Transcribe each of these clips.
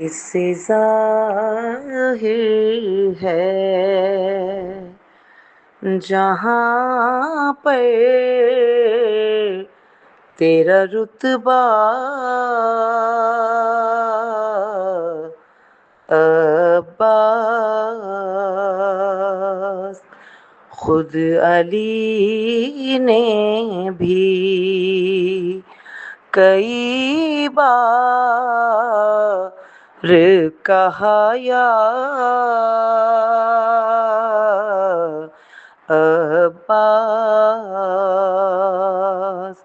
اس سے ظاہر ہے جہاں پر تیرا رتبہ عباس، خود علی نے بھی کئی بار کہا یا عباس،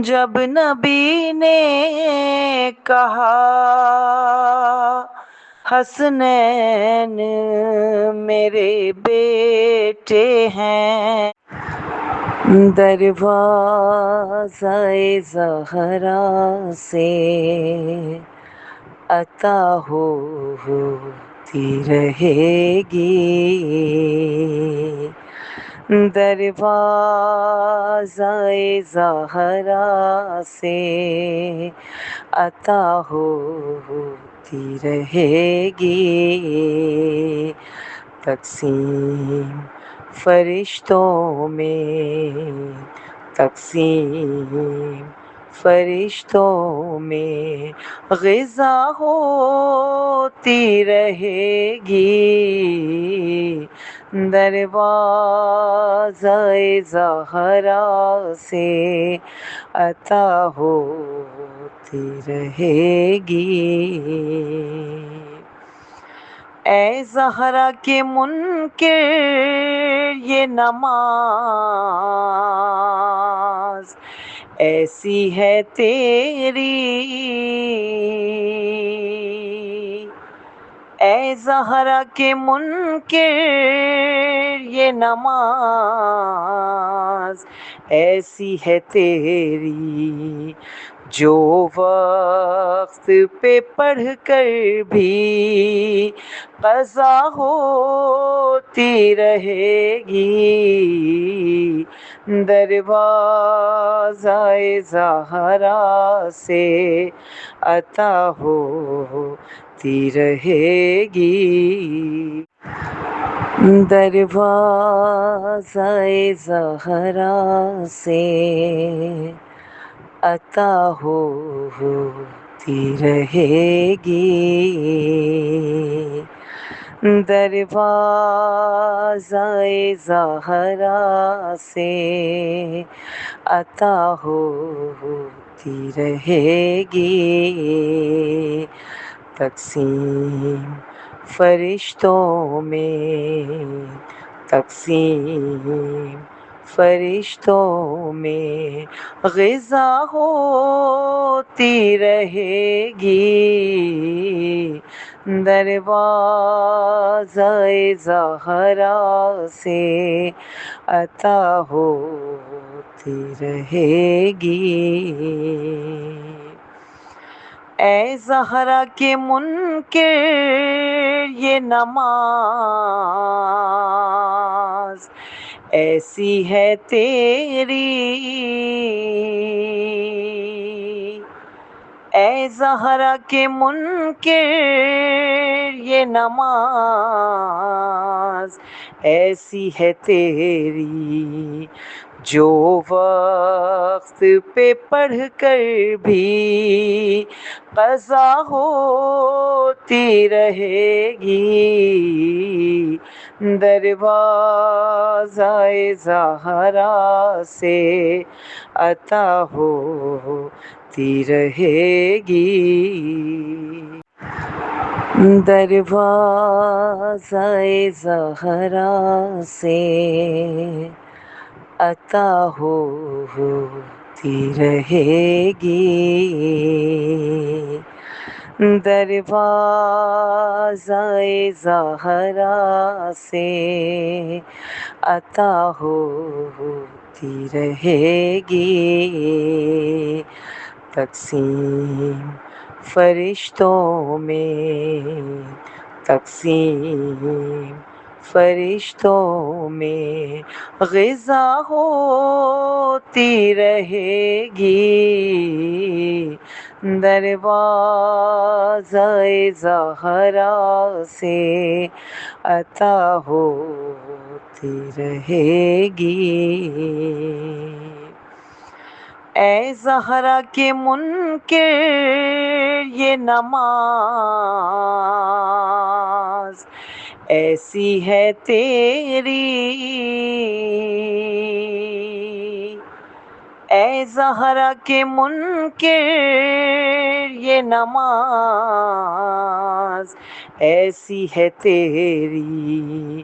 جب نبی نے کہا حسنین میرے بیٹے ہیں، دروازہ زہرا سے عطا ہوتی رہے گی، دروازہ زہرا سے عطا ہوتی رہے گی، تقسیم فرشتوں میں، تقسیم فرشتوں میں غذا ہوتی رہے گی، دروازہ زہرا سے عطا ہوتی رہے گی۔ اے زہرا کے منکر یہ نماز ایسی ہے تیری، اے زہرا کے منکر یہ نماز ایسی ہے تیری، جو وقت پہ پڑھ کر بھی قضا ہوتی رہے گی، دروازہ زہرا سے عطا ہوتی رہے گی، دروازہ زہرا سے عطا ہوتی رہے گی، دروازہ زہرا سے عطا ہوتی رہے گی، تقسیم فرشتوں میں، تقسیم فرشتوں میں غذا ہوتی رہے گی، دروازہ زہرا سے عطا ہوتی رہے گی۔ اے زہرا کے منکر یہ نماز ایسی ہے تیری، اے زہرا کے منکر یہ نماز ایسی ہے تیری، جو وقت پہ پڑھ کر بھی قضا ہوتی رہے گی، دروازہ زہرا سے عطا ہوتی رہے گی، دروازہ زہرا سے عطا ہوتی رہے گی، دروازہ زہرا سے عطا ہوتی رہے گی، تقسیم فرشتوں میں، تقسیم فرشتوں میں غذا ہوتی رہے گی، دروازۂ زہرا سے عطا ہوتی رہے گی۔ اے زہرا کے منکر یہ نماز ایسی ہے تیری، اے زہرا کے منکر یہ نماز ایسی ہے تیری،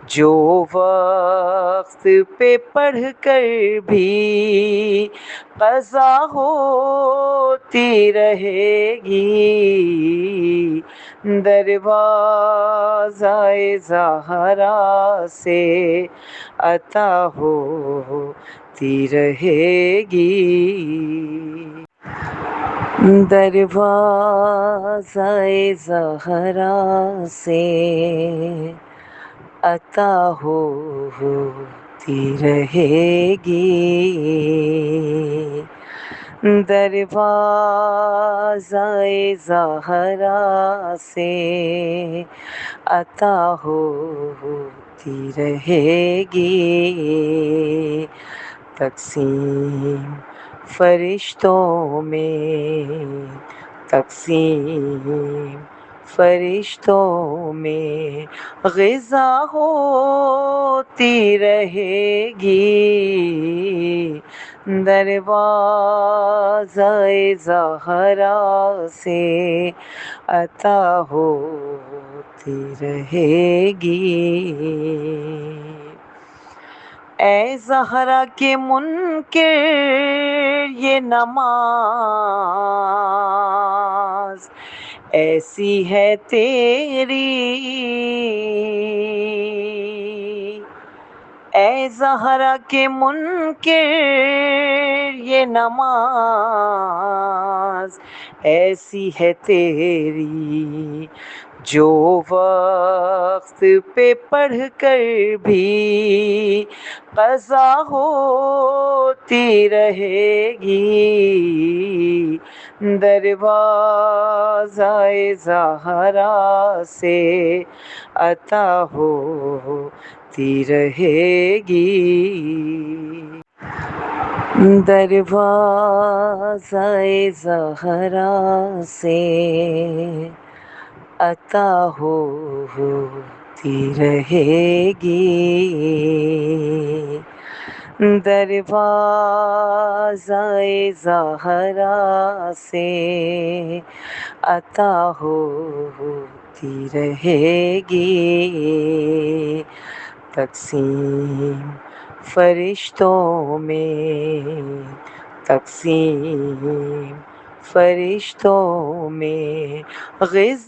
جو وقت پہ پڑھ کر بھی قضا ہوتی رہے گی۔ دروازۂ زہرا سے عطا ہوتی رہے گی۔ دروازۂ زہرا سے عطا ہوتی رہے گی۔ دروازۂ زہرا سے عطا ہوتی رہے گی۔ تقسیم فرشتوں میں، تقسیم فرشتوں میں غذا ہوتی رہے گی۔ دروازۂ زہرا سے عطا ہوتی رہے گی۔ اے زہرا کے منکر یہ نماز ایسی ہے تیری، اے زہرا کے منکر یہ نماز ایسی ہے تیری، جو وقت پہ پڑھ کر بھی قضا ہوتی رہے گی۔ دروازۂ زہرا سے عطا ہوتی رہے گی۔ دروازۂ زہرا سے عطا ہوتی رہے گی۔ دروازۂ زہرا سے عطا ہوتی رہے گی۔ تقسیم فرشتوں میں، تقسیم فرشتوں میں غذا